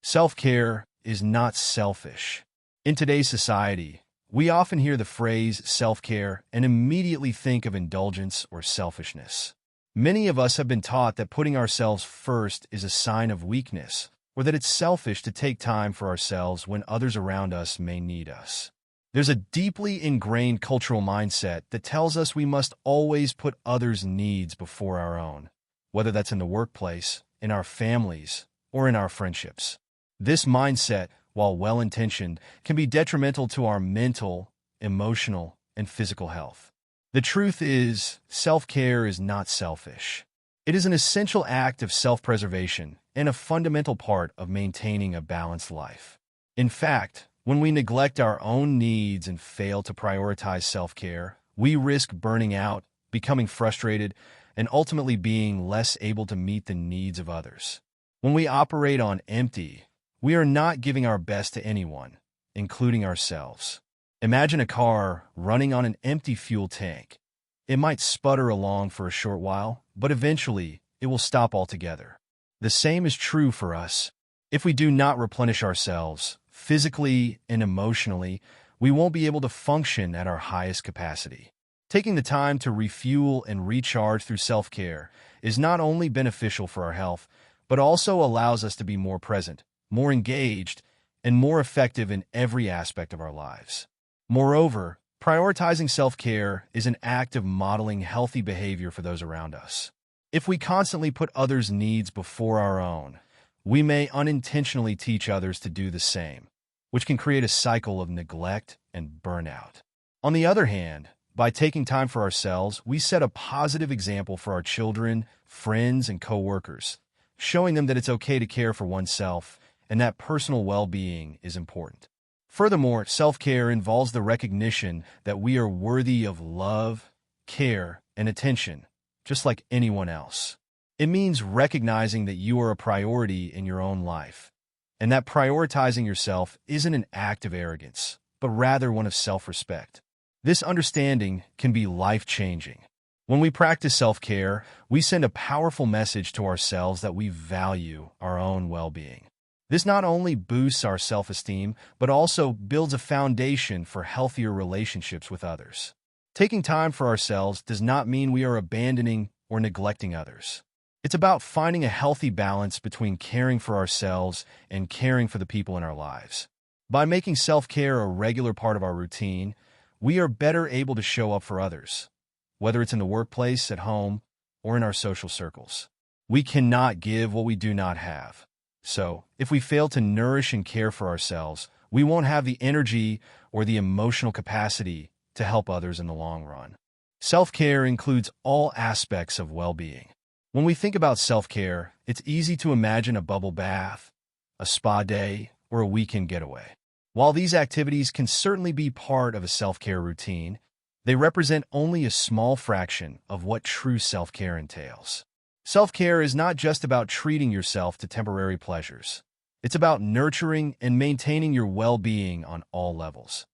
Self-care is not selfish. In today's society, we often hear the phrase self-care and immediately think of indulgence or selfishness. Many of us have been taught that putting ourselves first is a sign of weakness, or that it's selfish to take time for ourselves when others around us may need us. There's a deeply ingrained cultural mindset that tells us we must always put others' needs before our own, whether that's in the workplace, in our families, or in our friendships. This mindset, while well-intentioned, can be detrimental to our mental, emotional, and physical health. The truth is, self-care is not selfish. It is an essential act of self-preservation and a fundamental part of maintaining a balanced life. In fact, when we neglect our own needs and fail to prioritize self-care, we risk burning out, becoming frustrated, and ultimately being less able to meet the needs of others. When we operate on empty, we are not giving our best to anyone, including ourselves. Imagine a car running on an empty fuel tank. It might sputter along for a short while, but eventually it will stop altogether. The same is true for us. If we do not replenish ourselves, physically and emotionally, we won't be able to function at our highest capacity. Taking the time to refuel and recharge through self-care is not only beneficial for our health, but also allows us to be more present, more engaged, and more effective in every aspect of our lives. Moreover, prioritizing self-care is an act of modeling healthy behavior for those around us. If we constantly put others' needs before our own, we may unintentionally teach others to do the same, which can create a cycle of neglect and burnout. On the other hand, by taking time for ourselves, we set a positive example for our children, friends, and coworkers, showing them that it's okay to care for oneself and that personal well-being is important. Furthermore, self-care involves the recognition that we are worthy of love, care, and attention, just like anyone else. It means recognizing that you are a priority in your own life, and that prioritizing yourself isn't an act of arrogance, but rather one of self-respect. This understanding can be life-changing. When we practice self-care, we send a powerful message to ourselves that we value our own well-being. This not only boosts our self-esteem, but also builds a foundation for healthier relationships with others. Taking time for ourselves does not mean we are abandoning or neglecting others. It's about finding a healthy balance between caring for ourselves and caring for the people in our lives. By making self-care a regular part of our routine, we are better able to show up for others, whether it's in the workplace, at home, or in our social circles. We cannot give what we do not have. So, if we fail to nourish and care for ourselves, we won't have the energy or the emotional capacity to help others in the long run. Self-care includes all aspects of well-being. When we think about self-care, it's easy to imagine a bubble bath, a spa day, or a weekend getaway. While these activities can certainly be part of a self-care routine, they represent only a small fraction of what true self-care entails. Self-care is not just about treating yourself to temporary pleasures. It's about nurturing and maintaining your well-being on all levels: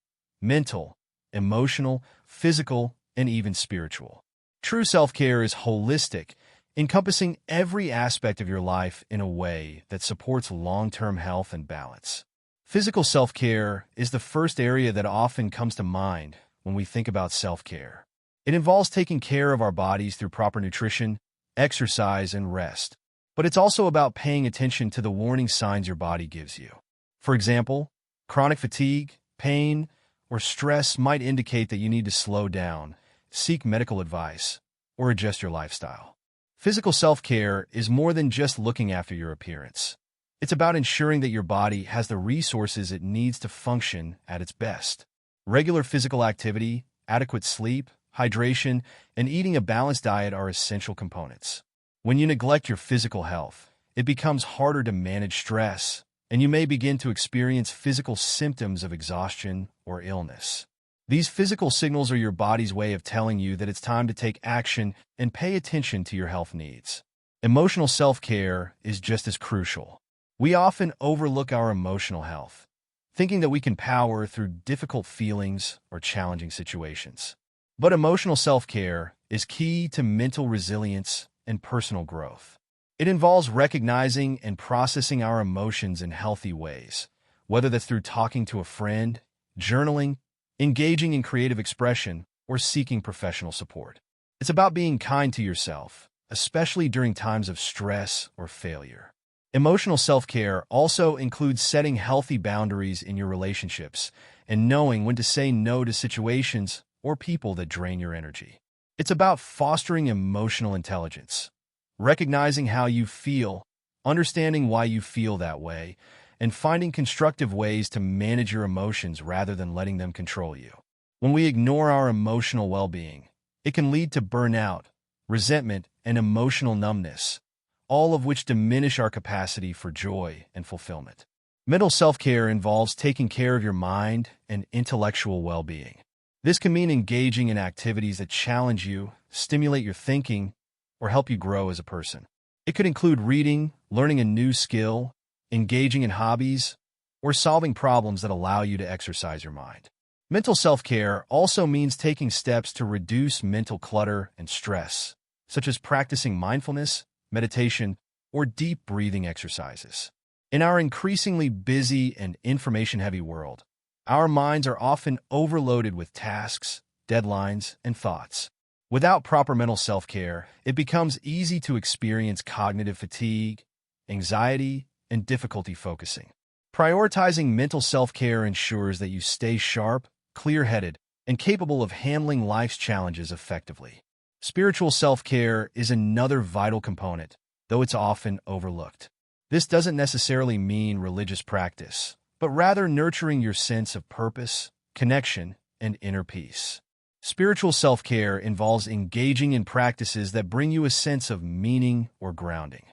mental, emotional, physical, and even spiritual. True self-care is holistic, encompassing every aspect of your life in a way that supports long-term health and balance. Physical self-care is the first area that often comes to mind when we think about self-care. It involves taking care of our bodies through proper nutrition, exercise, and rest. But it's also about paying attention to the warning signs your body gives you. For example, chronic fatigue, pain, or stress might indicate that you need to slow down, seek medical advice, or adjust your lifestyle. Physical self-care is more than just looking after your appearance. It's about ensuring that your body has the resources it needs to function at its best. Regular physical activity, adequate sleep, hydration, and eating a balanced diet are essential components. When you neglect your physical health, it becomes harder to manage stress, and you may begin to experience physical symptoms of exhaustion or illness. These physical signals are your body's way of telling you that it's time to take action and pay attention to your health needs. Emotional self-care is just as crucial. We often overlook our emotional health, thinking that we can power through difficult feelings or challenging situations. But emotional self-care is key to mental resilience and personal growth. It involves recognizing and processing our emotions in healthy ways, whether that's through talking to a friend, journaling, engaging in creative expression, or seeking professional support. It's about being kind to yourself, especially during times of stress or failure. Emotional self-care also includes setting healthy boundaries in your relationships and knowing when to say no to situations or people that drain your energy. It's about fostering emotional intelligence, recognizing how you feel, understanding why you feel that way, and finding constructive ways to manage your emotions rather than letting them control you. When we ignore our emotional well-being, it can lead to burnout, resentment, and emotional numbness, all of which diminish our capacity for joy and fulfillment. Mental self-care involves taking care of your mind and intellectual well-being. This can mean engaging in activities that challenge you, stimulate your thinking, or help you grow as a person. It could include reading, learning a new skill, engaging in hobbies, or solving problems that allow you to exercise your mind. Mental self-care also means taking steps to reduce mental clutter and stress, such as practicing mindfulness, meditation, or deep breathing exercises. In our increasingly busy and information-heavy world, our minds are often overloaded with tasks, deadlines, and thoughts. Without proper mental self-care, it becomes easy to experience cognitive fatigue, anxiety, and difficulty focusing. Prioritizing mental self-care ensures that you stay sharp, clear-headed, and capable of handling life's challenges effectively. Spiritual self-care is another vital component, though it's often overlooked. This doesn't necessarily mean religious practice, but rather nurturing your sense of purpose, connection, and inner peace. Spiritual self-care involves engaging in practices that bring you a sense of meaning or grounding.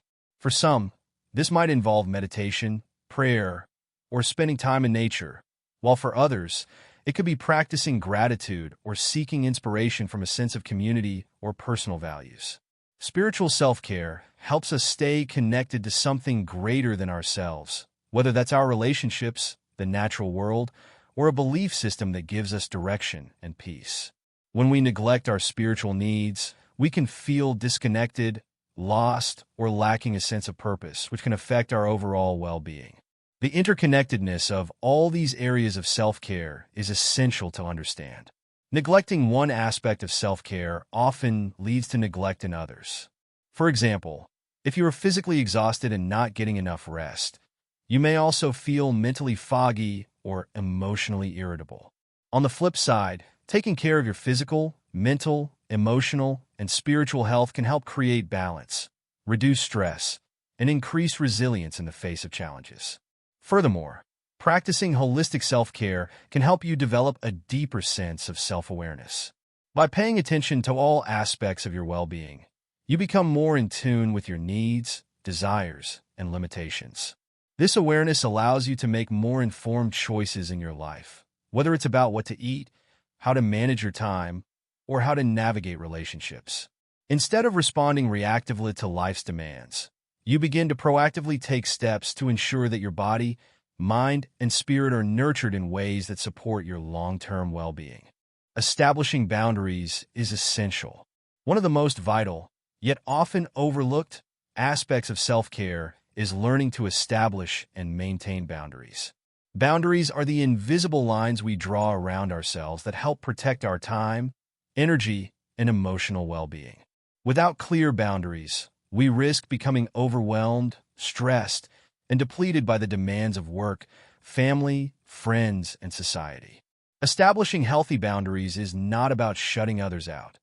For some, this might involve meditation, prayer, or spending time in nature, while for others, it could be practicing gratitude or seeking inspiration from a sense of community or personal values. Spiritual self-care helps us stay connected to something greater than ourselves, whether that's our relationships, the natural world, or a belief system that gives us direction and peace. When we neglect our spiritual needs, we can feel disconnected, lost, or lacking a sense of purpose, which can affect our overall well-being. The interconnectedness of all these areas of self-care is essential to understand. Neglecting one aspect of self-care often leads to neglect in others. For example, if you are physically exhausted and not getting enough rest, you may also feel mentally foggy or emotionally irritable. On the flip side, taking care of your physical, mental, emotional, and spiritual health can help create balance, reduce stress, and increase resilience in the face of challenges. Furthermore, practicing holistic self-care can help you develop a deeper sense of self-awareness. By paying attention to all aspects of your well-being, you become more in tune with your needs, desires, and limitations. This awareness allows you to make more informed choices in your life, whether it's about what to eat, how to manage your time, or how to navigate relationships. Instead of responding reactively to life's demands, you begin to proactively take steps to ensure that your body, mind, and spirit are nurtured in ways that support your long-term well-being. Establishing boundaries is essential. One of the most vital, yet often overlooked, aspects of self-care is learning to establish and maintain boundaries. Boundaries are the invisible lines we draw around ourselves that help protect our time, energy, and emotional well-being. Without clear boundaries, we risk becoming overwhelmed, stressed, and depleted by the demands of work, family, friends, and society. Establishing healthy boundaries is not about shutting others out.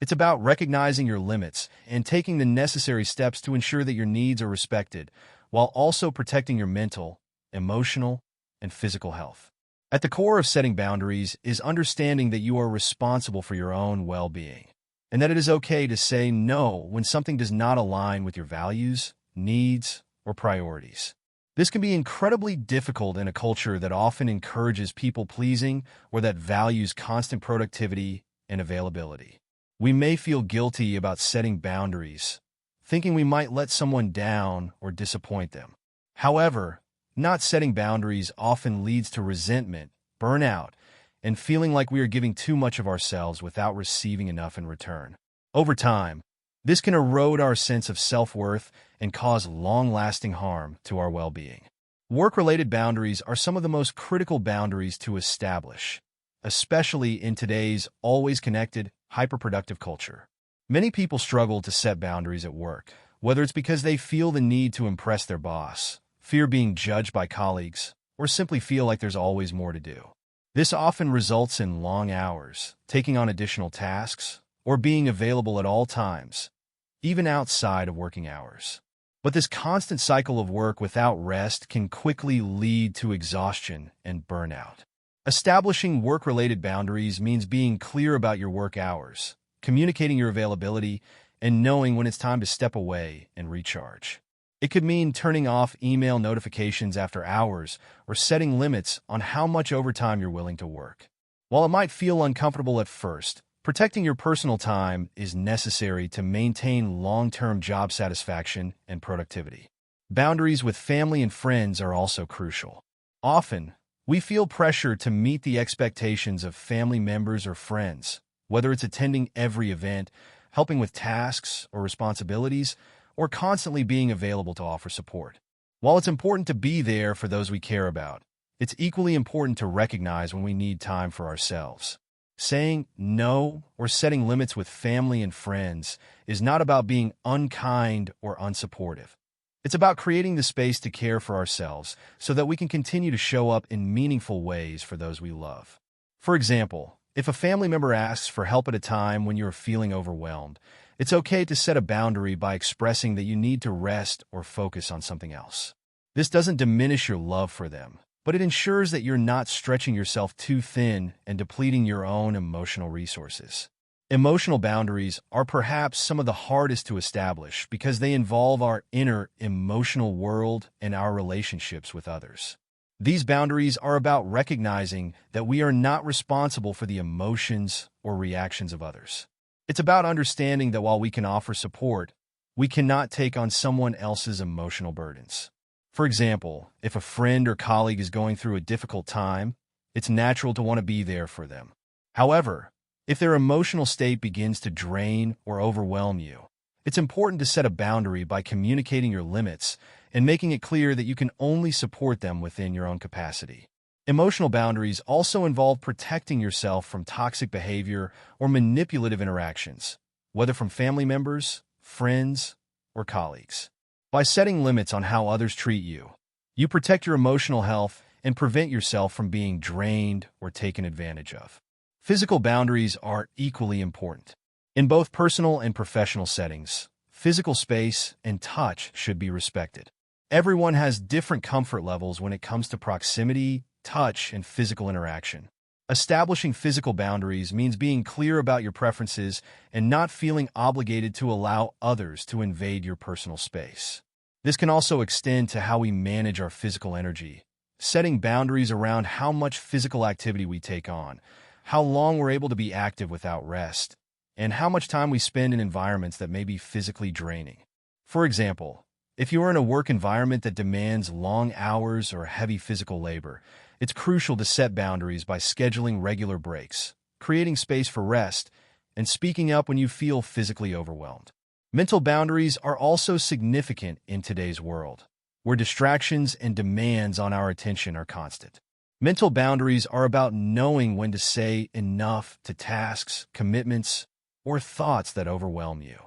It's about recognizing your limits and taking the necessary steps to ensure that your needs are respected, while also protecting your mental, emotional, and physical health. At the core of setting boundaries is understanding that you are responsible for your own well-being, and that it is okay to say no when something does not align with your values, needs, or priorities. This can be incredibly difficult in a culture that often encourages people-pleasing or that values constant productivity and availability. We may feel guilty about setting boundaries, thinking we might let someone down or disappoint them. However, not setting boundaries often leads to resentment, burnout, and feeling like we are giving too much of ourselves without receiving enough in return. Over time, This can erode our sense of self-worth and cause long-lasting harm to our well-being. Work-related boundaries are some of the most critical boundaries to establish, especially in today's always connected, hyper-productive culture. Many people struggle to set boundaries at work, whether it's because they feel the need to impress their boss, fear being judged by colleagues, or simply feel like there's always more to do. This often results in long hours, taking on additional tasks, or being available at all times, even outside of working hours. But this constant cycle of work without rest can quickly lead to exhaustion and burnout. Establishing work-related boundaries means being clear about your work hours, communicating your availability, and knowing when it's time to step away and recharge. It could mean turning off email notifications after hours or setting limits on how much overtime you're willing to work. While it might feel uncomfortable at first, protecting your personal time is necessary to maintain long-term job satisfaction and productivity. Boundaries with family and friends are also crucial. Often, we feel pressure to meet the expectations of family members or friends, whether it's attending every event, helping with tasks or responsibilities, or constantly being available to offer support. While it's important to be there for those we care about, it's equally important to recognize when we need time for ourselves. Saying no or setting limits with family and friends is not about being unkind or unsupportive. It's about creating the space to care for ourselves so that we can continue to show up in meaningful ways for those we love. For example, if a family member asks for help at a time when you're feeling overwhelmed, it's okay to set a boundary by expressing that you need to rest or focus on something else. This doesn't diminish your love for them, but it ensures that you're not stretching yourself too thin and depleting your own emotional resources. Emotional boundaries are perhaps some of the hardest to establish because they involve our inner emotional world and our relationships with others. These boundaries are about recognizing that we are not responsible for the emotions or reactions of others. It's about understanding that while we can offer support, we cannot take on someone else's emotional burdens. For example, if a friend or colleague is going through a difficult time, it's natural to want to be there for them. However, if their emotional state begins to drain or overwhelm you, it's important to set a boundary by communicating your limits and making it clear that you can only support them within your own capacity. Emotional boundaries also involve protecting yourself from toxic behavior or manipulative interactions, whether from family members, friends, or colleagues. By setting limits on how others treat you, you protect your emotional health and prevent yourself from being drained or taken advantage of. Physical boundaries are equally important. In both personal and professional settings, physical space and touch should be respected. Everyone has different comfort levels when it comes to proximity, touch, and physical interaction. Establishing physical boundaries means being clear about your preferences and not feeling obligated to allow others to invade your personal space. This can also extend to how we manage our physical energy, setting boundaries around how much physical activity we take on, how long we're able to be active without rest, and how much time we spend in environments that may be physically draining. For example, if you are in a work environment that demands long hours or heavy physical labor, it's crucial to set boundaries by scheduling regular breaks, creating space for rest, and speaking up when you feel physically overwhelmed. Mental boundaries are also significant in today's world, where distractions and demands on our attention are constant. Mental boundaries are about knowing when to say enough to tasks, commitments, or thoughts that overwhelm you.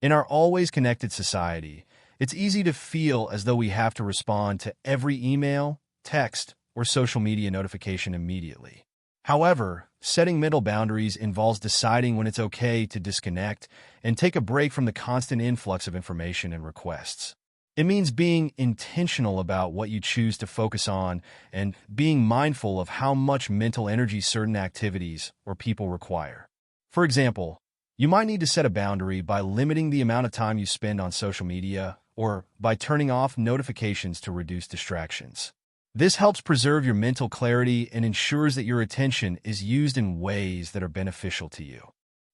In our always connected society, it's easy to feel as though we have to respond to every email, text, or social media notification immediately. However, setting mental boundaries involves deciding when it's okay to disconnect and take a break from the constant influx of information and requests. It means being intentional about what you choose to focus on and being mindful of how much mental energy certain activities or people require. For example, you might need to set a boundary by limiting the amount of time you spend on social media or by turning off notifications to reduce distractions. This helps preserve your mental clarity and ensures that your attention is used in ways that are beneficial to you.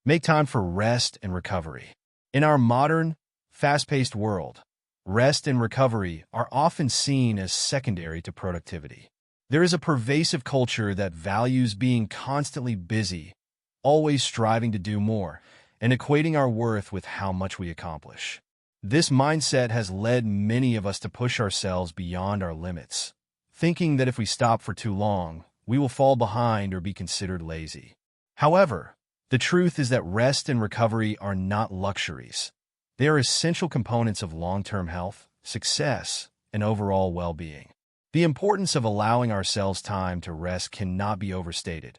Make time for rest and recovery. In our modern, fast-paced world, rest and recovery are often seen as secondary to productivity. There is a pervasive culture that values being constantly busy, always striving to do more, and equating our worth with how much we accomplish. This mindset has led many of us to push ourselves beyond our limits, thinking that if we stop for too long, we will fall behind or be considered lazy. However, the truth is that rest and recovery are not luxuries. They are essential components of long-term health, success, and overall well-being. The importance of allowing ourselves time to rest cannot be overstated,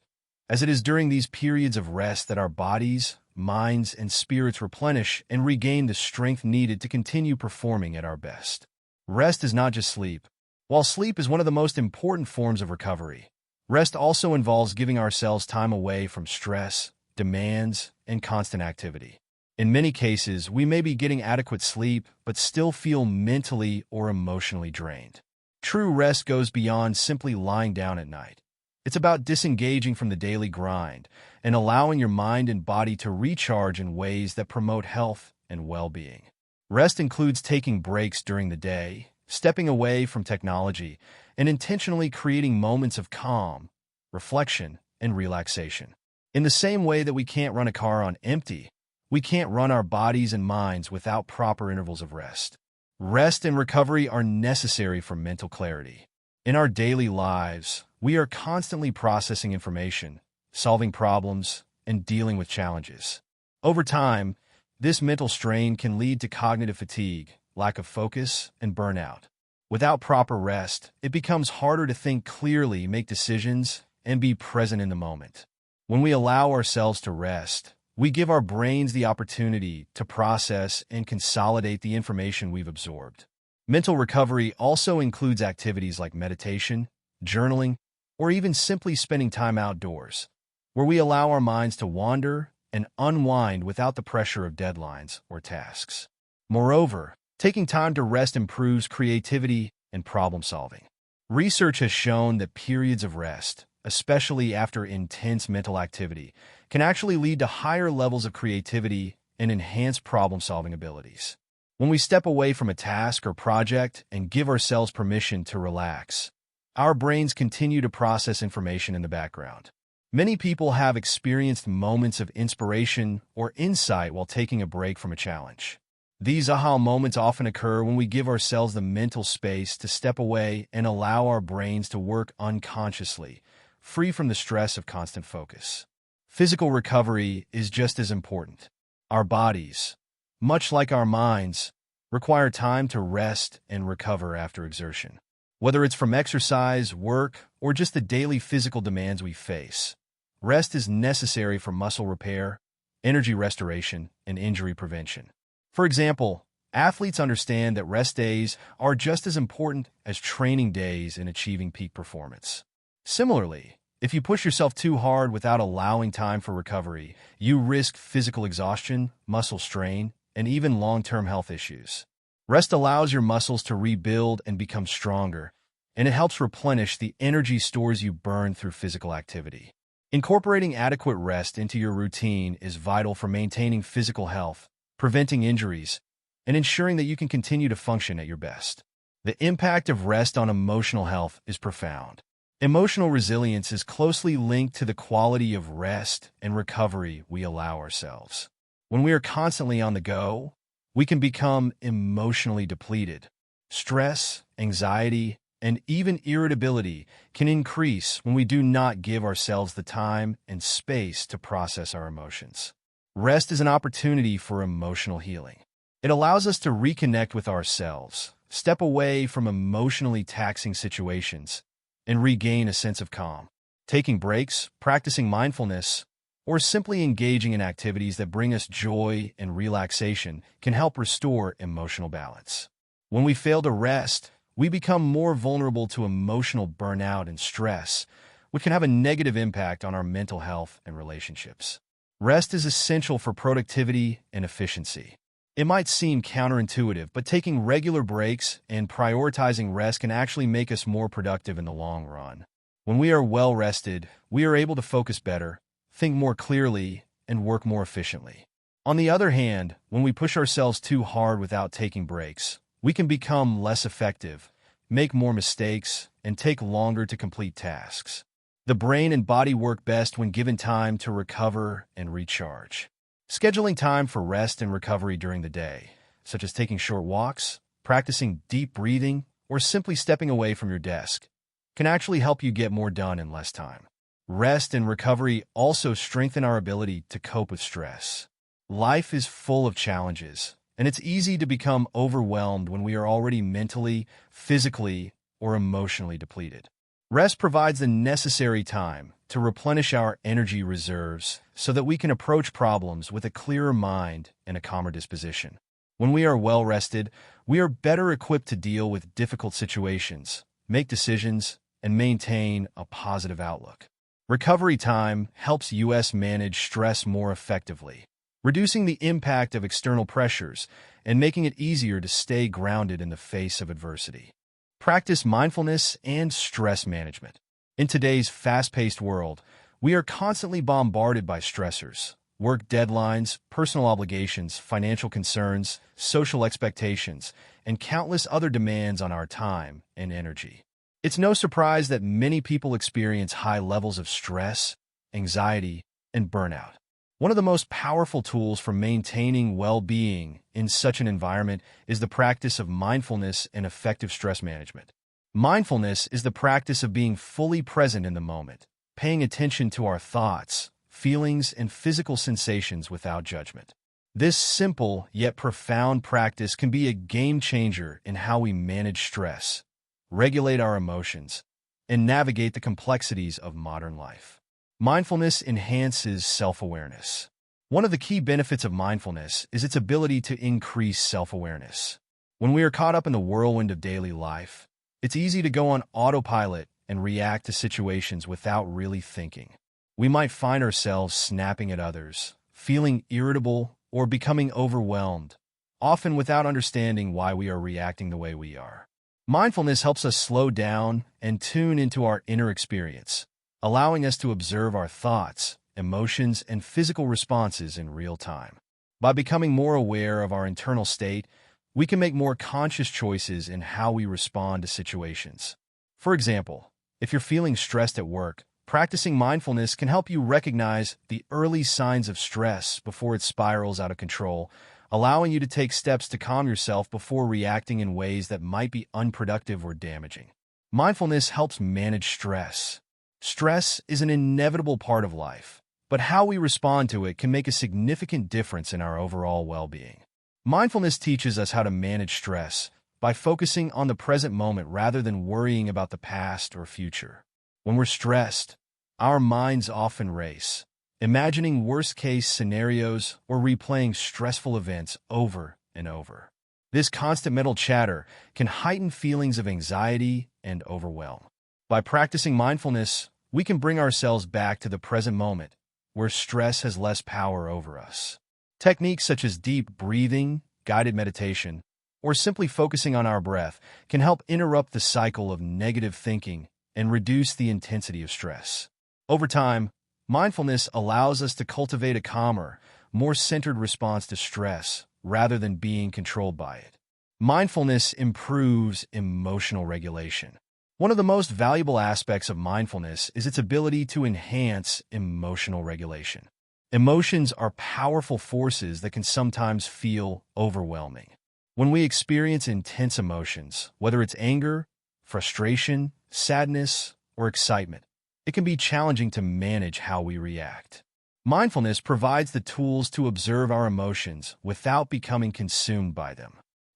as it is during these periods of rest that our bodies, minds, and spirits replenish and regain the strength needed to continue performing at our best. Rest is not just sleep. While sleep is one of the most important forms of recovery, rest also involves giving ourselves time away from stress, demands, and constant activity. In many cases, we may be getting adequate sleep but still feel mentally or emotionally drained. True rest goes beyond simply lying down at night. It's about disengaging from the daily grind and allowing your mind and body to recharge in ways that promote health and well-being. Rest includes taking breaks during the day, stepping away from technology, and intentionally creating moments of calm, reflection, and relaxation. In the same way that we can't run a car on empty, we can't run our bodies and minds without proper intervals of rest. Rest and recovery are necessary for mental clarity. In our daily lives, we are constantly processing information, solving problems, and dealing with challenges. Over time, this mental strain can lead to cognitive fatigue, lack of focus, and burnout. Without proper rest, it becomes harder to think clearly, make decisions, and be present in the moment. When we allow ourselves to rest, we give our brains the opportunity to process and consolidate the information we've absorbed. Mental recovery also includes activities like meditation, journaling, or even simply spending time outdoors, where we allow our minds to wander and unwind without the pressure of deadlines or tasks. Moreover, taking time to rest improves creativity and problem-solving. Research has shown that periods of rest, especially after intense mental activity, can actually lead to higher levels of creativity and enhanced problem-solving abilities. When we step away from a task or project and give ourselves permission to relax, our brains continue to process information in the background. Many people have experienced moments of inspiration or insight while taking a break from a challenge. These aha moments often occur when we give ourselves the mental space to step away and allow our brains to work unconsciously, free from the stress of constant focus. Physical recovery is just as important. Our bodies, much like our minds, require time to rest and recover after exertion. Whether it's from exercise, work, or just the daily physical demands we face, rest is necessary for muscle repair, energy restoration, and injury prevention. For example, athletes understand that rest days are just as important as training days in achieving peak performance. Similarly, if you push yourself too hard without allowing time for recovery, you risk physical exhaustion, muscle strain, and even long-term health issues. Rest allows your muscles to rebuild and become stronger, and it helps replenish the energy stores you burn through physical activity. Incorporating adequate rest into your routine is vital for maintaining physical health, preventing injuries, and ensuring that you can continue to function at your best. The impact of rest on emotional health is profound. Emotional resilience is closely linked to the quality of rest and recovery we allow ourselves. When we are constantly on the go, we can become emotionally depleted. Stress, anxiety, and even irritability can increase when we do not give ourselves the time and space to process our emotions. Rest is an opportunity for emotional healing. It allows us to reconnect with ourselves, step away from emotionally taxing situations, and regain a sense of calm. Taking breaks, practicing mindfulness, or simply engaging in activities that bring us joy and relaxation can help restore emotional balance. When we fail to rest, we become more vulnerable to emotional burnout and stress, which can have a negative impact on our mental health and relationships. Rest is essential for productivity and efficiency. It might seem counterintuitive, but taking regular breaks and prioritizing rest can actually make us more productive in the long run. When we are well rested, we are able to focus better, think more clearly, and work more efficiently. On the other hand, when we push ourselves too hard without taking breaks, we can become less effective, make more mistakes, and take longer to complete tasks. The brain and body work best when given time to recover and recharge. Scheduling time for rest and recovery during the day, such as taking short walks, practicing deep breathing, or simply stepping away from your desk, can actually help you get more done in less time. Rest and recovery also strengthen our ability to cope with stress. Life is full of challenges, and it's easy to become overwhelmed when we are already mentally, physically, or emotionally depleted. Rest provides the necessary time to replenish our energy reserves so that we can approach problems with a clearer mind and a calmer disposition. When we are well rested, we are better equipped to deal with difficult situations, make decisions, and maintain a positive outlook. Recovery time helps us manage stress more effectively, reducing the impact of external pressures and making it easier to stay grounded in the face of adversity. Practice mindfulness and stress management. In today's fast-paced world, we are constantly bombarded by stressors, work deadlines, personal obligations, financial concerns, social expectations, and countless other demands on our time and energy. It's no surprise that many people experience high levels of stress, anxiety, and burnout. One of the most powerful tools for maintaining well-being in such an environment is the practice of mindfulness and effective stress management. Mindfulness is the practice of being fully present in the moment, paying attention to our thoughts, feelings, and physical sensations without judgment. This simple yet profound practice can be a game changer in how we manage stress, regulate our emotions, and navigate the complexities of modern life. Mindfulness enhances self-awareness. One of the key benefits of mindfulness is its ability to increase self-awareness. When we are caught up in the whirlwind of daily life, it's easy to go on autopilot and react to situations without really thinking. We might find ourselves snapping at others, feeling irritable, or becoming overwhelmed, often without understanding why we are reacting the way we are. Mindfulness helps us slow down and tune into our inner experience, allowing us to observe our thoughts, emotions, and physical responses in real time. By becoming more aware of our internal state, we can make more conscious choices in how we respond to situations. For example, if you're feeling stressed at work, practicing mindfulness can help you recognize the early signs of stress before it spirals out of control, allowing you to take steps to calm yourself before reacting in ways that might be unproductive or damaging. Mindfulness helps manage stress. Stress is an inevitable part of life, but how we respond to it can make a significant difference in our overall well-being. Mindfulness teaches us how to manage stress by focusing on the present moment rather than worrying about the past or future. When we're stressed, our minds often race, imagining worst-case scenarios or replaying stressful events over and over. This constant mental chatter can heighten feelings of anxiety and overwhelm. By practicing mindfulness, we can bring ourselves back to the present moment, where stress has less power over us. Techniques such as deep breathing, guided meditation, or simply focusing on our breath can help interrupt the cycle of negative thinking and reduce the intensity of stress. Over time, mindfulness allows us to cultivate a calmer, more centered response to stress rather than being controlled by it. Mindfulness improves emotional regulation. One of the most valuable aspects of mindfulness is its ability to enhance emotional regulation. Emotions are powerful forces that can sometimes feel overwhelming. When we experience intense emotions, whether it's anger, frustration, sadness, or excitement, it can be challenging to manage how we react. Mindfulness provides the tools to observe our emotions without becoming consumed by them.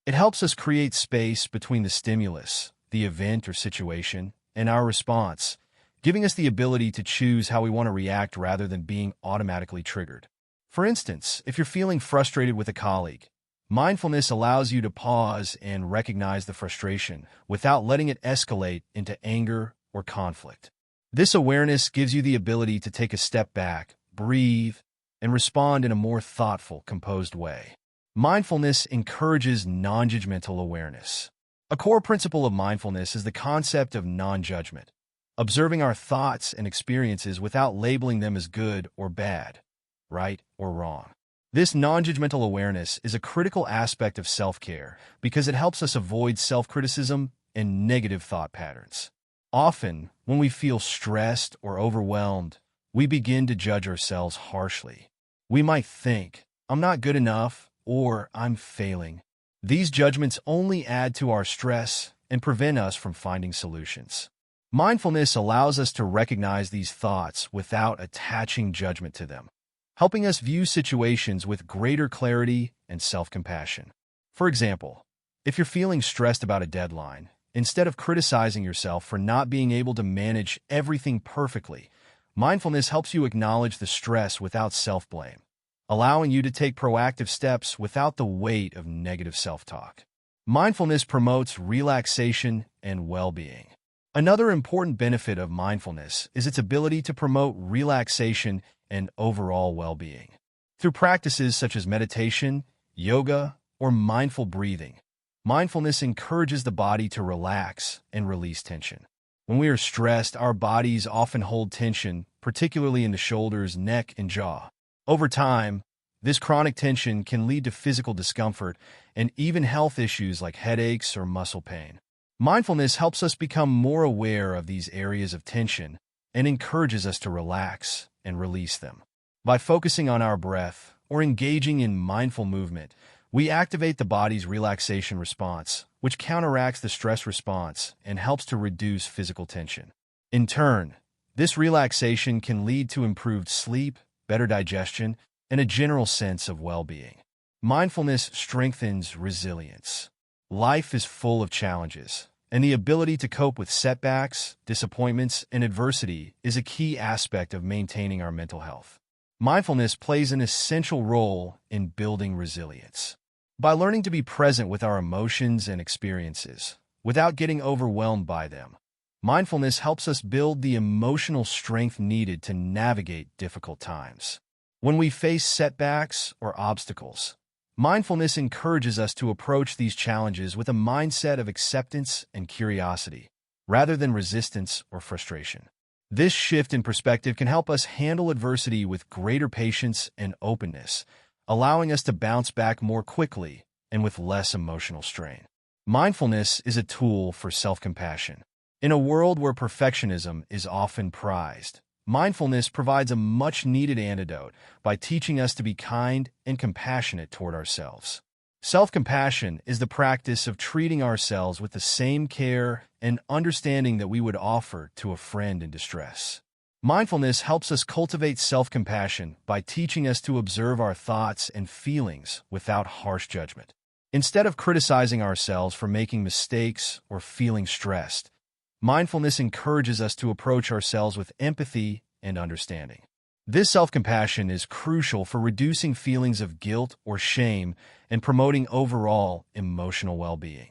It helps us create space between the stimulus, the event or situation, and our response, giving us the ability to choose how we want to react rather than being automatically triggered. For instance, if you're feeling frustrated with a colleague, mindfulness allows you to pause and recognize the frustration without letting it escalate into anger or conflict. This awareness gives you the ability to take a step back, breathe, and respond in a more thoughtful, composed way. Mindfulness encourages non-judgmental awareness. A core principle of mindfulness is the concept of non-judgment, observing our thoughts and experiences without labeling them as good or bad, right or wrong. This non-judgmental awareness is a critical aspect of self-care because it helps us avoid self-criticism and negative thought patterns. Often, when we feel stressed or overwhelmed, we begin to judge ourselves harshly. We might think, I'm not good enough, or I'm failing. These judgments only add to our stress and prevent us from finding solutions. Mindfulness allows us to recognize these thoughts without attaching judgment to them, helping us view situations with greater clarity and self-compassion. For example, if you're feeling stressed about a deadline, instead of criticizing yourself for not being able to manage everything perfectly, mindfulness helps you acknowledge the stress without self-blame, allowing you to take proactive steps without the weight of negative self-talk. Mindfulness promotes relaxation and well-being. Another important benefit of mindfulness is its ability to promote relaxation and overall well-being. Through practices such as meditation, yoga, or mindful breathing, mindfulness encourages the body to relax and release tension. When we are stressed, our bodies often hold tension, particularly in the shoulders, neck, and jaw. Over time, this chronic tension can lead to physical discomfort and even health issues like headaches or muscle pain. Mindfulness helps us become more aware of these areas of tension and encourages us to relax and release them. By focusing on our breath or engaging in mindful movement, we activate the body's relaxation response, which counteracts the stress response and helps to reduce physical tension. In turn, this relaxation can lead to improved sleep, better digestion, and a general sense of well-being. Mindfulness strengthens resilience. Life is full of challenges, and the ability to cope with setbacks, disappointments, and adversity is a key aspect of maintaining our mental health. Mindfulness plays an essential role in building resilience. By learning to be present with our emotions and experiences, without getting overwhelmed by them, mindfulness helps us build the emotional strength needed to navigate difficult times. When we face setbacks or obstacles, mindfulness encourages us to approach these challenges with a mindset of acceptance and curiosity, rather than resistance or frustration. This shift in perspective can help us handle adversity with greater patience and openness, allowing us to bounce back more quickly and with less emotional strain. Mindfulness is a tool for self-compassion. In a world where perfectionism is often prized, mindfulness provides a much-needed antidote by teaching us to be kind and compassionate toward ourselves. Self-compassion is the practice of treating ourselves with the same care and understanding that we would offer to a friend in distress. Mindfulness helps us cultivate self-compassion by teaching us to observe our thoughts and feelings without harsh judgment. Instead of criticizing ourselves for making mistakes or feeling stressed, mindfulness encourages us to approach ourselves with empathy and understanding. This self-compassion is crucial for reducing feelings of guilt or shame and promoting overall emotional well-being.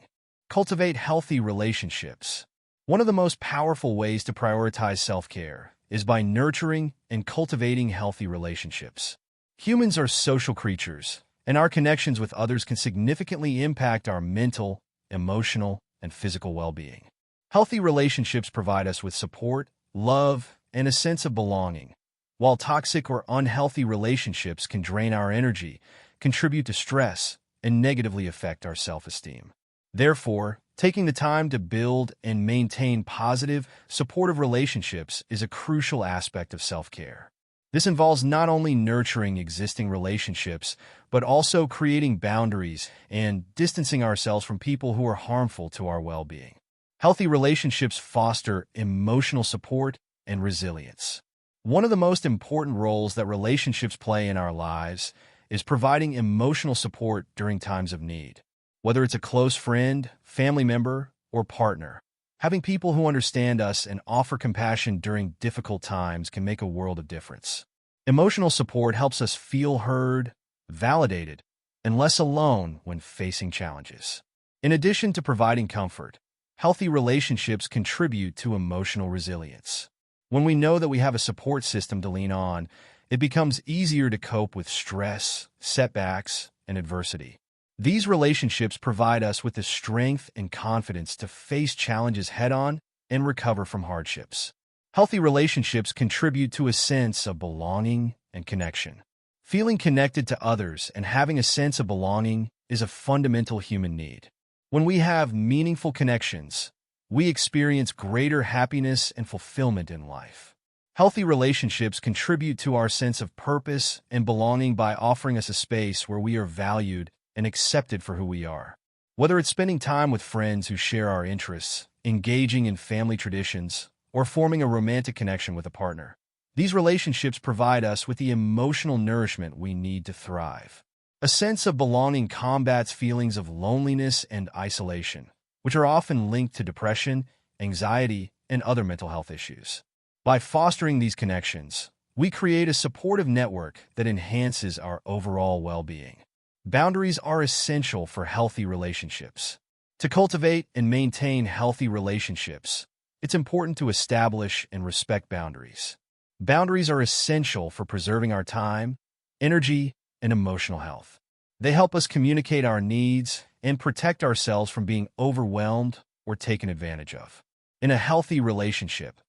Cultivate healthy relationships. One of the most powerful ways to prioritize self-care is by nurturing and cultivating healthy relationships. Humans are social creatures, and our connections with others can significantly impact our mental, emotional, and physical well-being. Healthy relationships provide us with support, love, and a sense of belonging, while toxic or unhealthy relationships can drain our energy, contribute to stress, and negatively affect our self-esteem. Therefore, taking the time to build and maintain positive, supportive relationships is a crucial aspect of self-care. This involves not only nurturing existing relationships, but also creating boundaries and distancing ourselves from people who are harmful to our well-being. Healthy relationships foster emotional support and resilience. One of the most important roles that relationships play in our lives is providing emotional support during times of need. Whether it's a close friend, family member, or partner, having people who understand us and offer compassion during difficult times can make a world of difference. Emotional support helps us feel heard, validated, and less alone when facing challenges. In addition to providing comfort, healthy relationships contribute to emotional resilience. When we know that we have a support system to lean on, it becomes easier to cope with stress, setbacks, and adversity. These relationships provide us with the strength and confidence to face challenges head-on and recover from hardships. Healthy relationships contribute to a sense of belonging and connection. Feeling connected to others and having a sense of belonging is a fundamental human need. When we have meaningful connections, we experience greater happiness and fulfillment in life. Healthy relationships contribute to our sense of purpose and belonging by offering us a space where we are valued and accepted for who we are. Whether it's spending time with friends who share our interests, engaging in family traditions, or forming a romantic connection with a partner, these relationships provide us with the emotional nourishment we need to thrive. A sense of belonging combats feelings of loneliness and isolation, which are often linked to depression, anxiety, and other mental health issues. By fostering these connections, we create a supportive network that enhances our overall well-being. Boundaries are essential for healthy relationships. To cultivate and maintain healthy relationships, it's important to establish and respect boundaries. Boundaries are essential for preserving our time, energy, and emotional health. They help us communicate our needs and protect ourselves from being overwhelmed or taken advantage of. In a healthy relationship,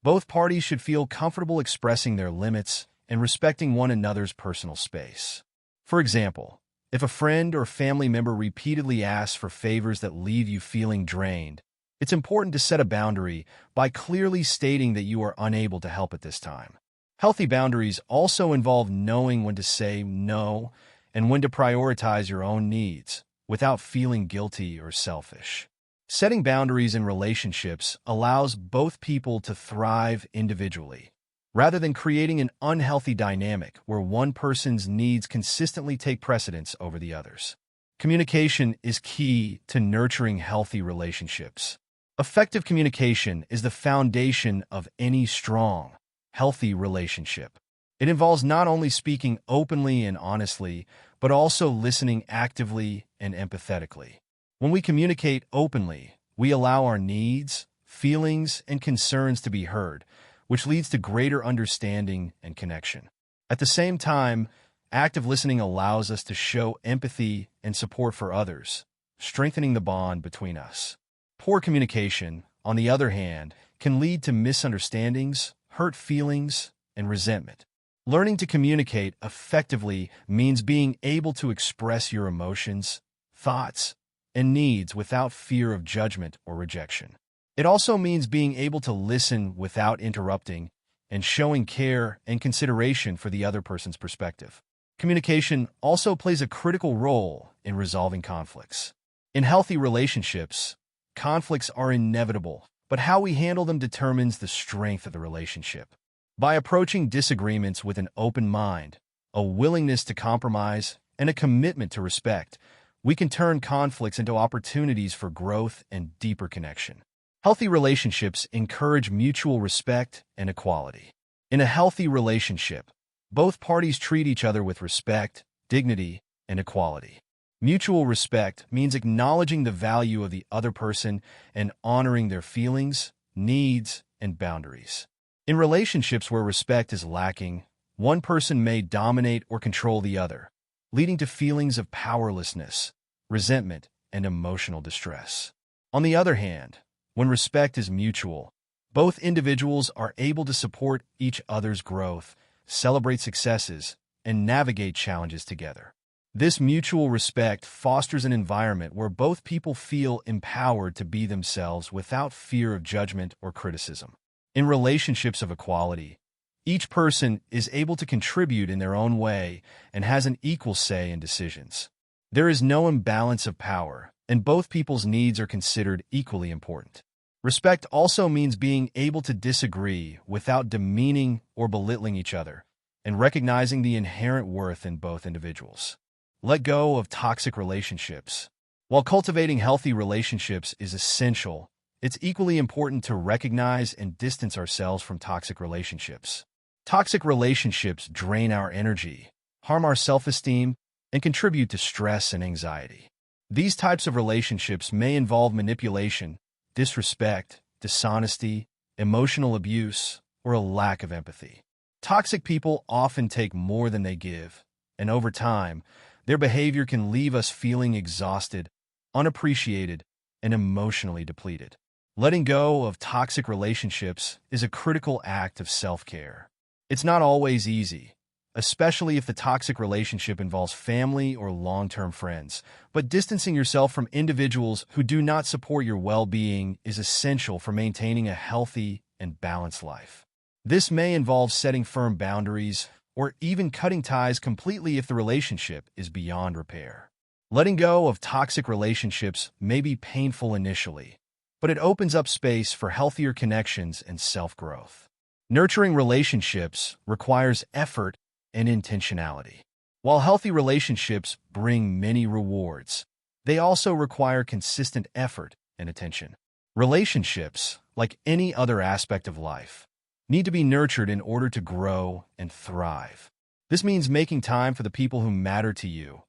both parties should feel comfortable expressing their limits and respecting one another's personal space. For example, if a friend or family member repeatedly asks for favors that leave you feeling drained, it's important to set a boundary by clearly stating that you are unable to help at this time. Healthy boundaries also involve knowing when to say no and when to prioritize your own needs without feeling guilty or selfish. Setting boundaries in relationships allows both people to thrive individually, rather than creating an unhealthy dynamic where one person's needs consistently take precedence over the others. Communication is key to nurturing healthy relationships. Effective communication is the foundation of any strong, healthy relationship. It involves not only speaking openly and honestly, but also listening actively and empathetically. When we communicate openly, we allow our needs, feelings, and concerns to be heard, which leads to greater understanding and connection. At the same time, active listening allows us to show empathy and support for others, strengthening the bond between us. Poor communication, on the other hand, can lead to misunderstandings, hurt feelings, and resentment. Learning to communicate effectively means being able to express your emotions, thoughts, and needs without fear of judgment or rejection. It also means being able to listen without interrupting and showing care and consideration for the other person's perspective. Communication also plays a critical role in resolving conflicts. In healthy relationships, conflicts are inevitable, but how we handle them determines the strength of the relationship. By approaching disagreements with an open mind, a willingness to compromise, and a commitment to respect, we can turn conflicts into opportunities for growth and deeper connection. Healthy relationships encourage mutual respect and equality. In a healthy relationship, both parties treat each other with respect, dignity, and equality. Mutual respect means acknowledging the value of the other person and honoring their feelings, needs, and boundaries. In relationships where respect is lacking, one person may dominate or control the other, leading to feelings of powerlessness, resentment, and emotional distress. On the other hand, when respect is mutual, both individuals are able to support each other's growth, celebrate successes, and navigate challenges together. This mutual respect fosters an environment where both people feel empowered to be themselves without fear of judgment or criticism. In relationships of equality, each person is able to contribute in their own way and has an equal say in decisions. There is no imbalance of power, and both people's needs are considered equally important. Respect also means being able to disagree without demeaning or belittling each other, and recognizing the inherent worth in both individuals. Let go of toxic relationships. While cultivating healthy relationships is essential, it's equally important to recognize and distance ourselves from toxic relationships. Toxic relationships drain our energy, harm our self-esteem, and contribute to stress and anxiety. These types of relationships may involve manipulation, disrespect, dishonesty, emotional abuse, or a lack of empathy. Toxic people often take more than they give, and over time, their behavior can leave us feeling exhausted, unappreciated, and emotionally depleted. Letting go of toxic relationships is a critical act of self-care. It's not always easy, especially if the toxic relationship involves family or long-term friends, but distancing yourself from individuals who do not support your well-being is essential for maintaining a healthy and balanced life. This may involve setting firm boundaries or even cutting ties completely if the relationship is beyond repair. Letting go of toxic relationships may be painful initially, but it opens up space for healthier connections and self-growth. Nurturing relationships requires effort and intentionality. While healthy relationships bring many rewards, they also require consistent effort and attention. Relationships, like any other aspect of life, need to be nurtured in order to grow and thrive. This means making time for the people who matter to you,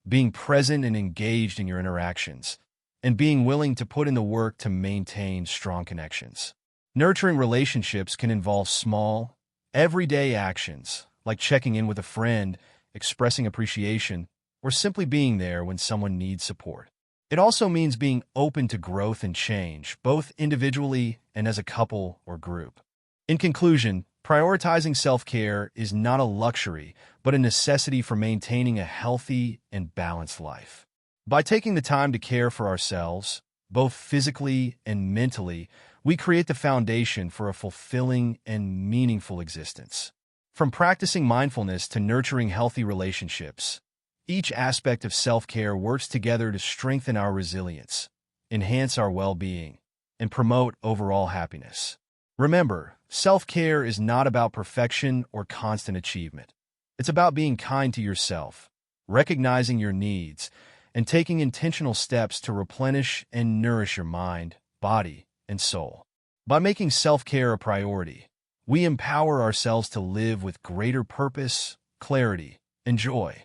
being present and engaged in your interactions, and being willing to put in the work to maintain strong connections. Nurturing relationships can involve small, everyday actions, like checking in with a friend, expressing appreciation, or simply being there when someone needs support. It also means being open to growth and change, both individually and as a couple or group. In conclusion, prioritizing self-care is not a luxury, but a necessity for maintaining a healthy and balanced life. By taking the time to care for ourselves, both physically and mentally, we create the foundation for a fulfilling and meaningful existence. From practicing mindfulness to nurturing healthy relationships, each aspect of self-care works together to strengthen our resilience, enhance our well-being, and promote overall happiness. Remember, self-care is not about perfection or constant achievement. It's about being kind to yourself, recognizing your needs, and taking intentional steps to replenish and nourish your mind, body, and soul. By making self-care a priority, we empower ourselves to live with greater purpose, clarity, and joy.